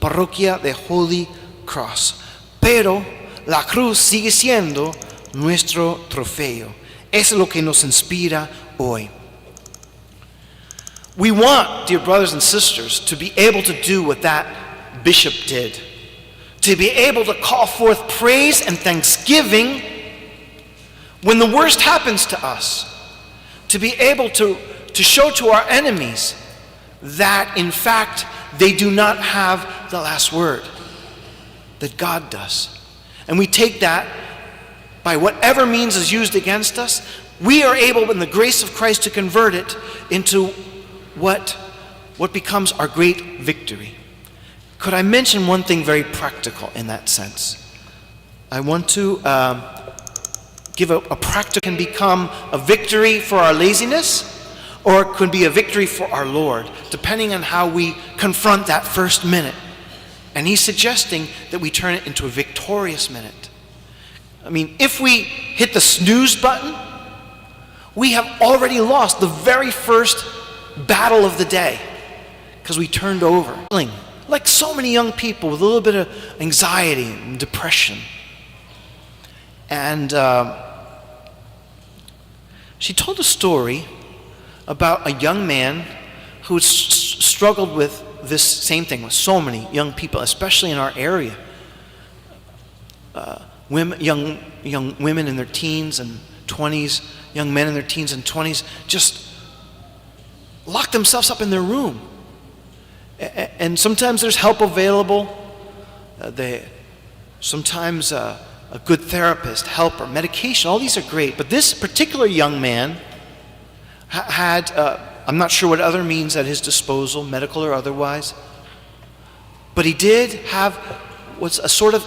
parroquia de Holy Cross. Pero la cruz sigue siendo nuestro trofeo. Eso es lo que nos inspira hoy. We want, dear brothers and sisters, to be able to do what that bishop did. To be able to call forth praise and thanksgiving when the worst happens to us. To be able to show to our enemies that, in fact, they do not have the last word, that God does. And we take that by whatever means is used against us. We are able, in the grace of Christ, to convert it into what becomes our great victory. Could I mention one thing very practical in that sense? I want to give a practical can become a victory for our laziness, or it could be a victory for our Lord, depending on how we confront that first minute. And he's suggesting that we turn it into a victorious minute. I mean, if we hit the snooze button, we have already lost the very first battle of the day because we turned over. Like so many young people with a little bit of anxiety and depression. And she told a story about a young man who struggled with this same thing with so many young people, especially in our area. Young women in their teens and 20s, young men in their teens and 20s, just lock themselves up in their room. And sometimes there's help available. Sometimes a good therapist, helper, medication, all these are great. But this particular young man had, I'm not sure what other means at his disposal, medical or otherwise, but he did have what's a sort of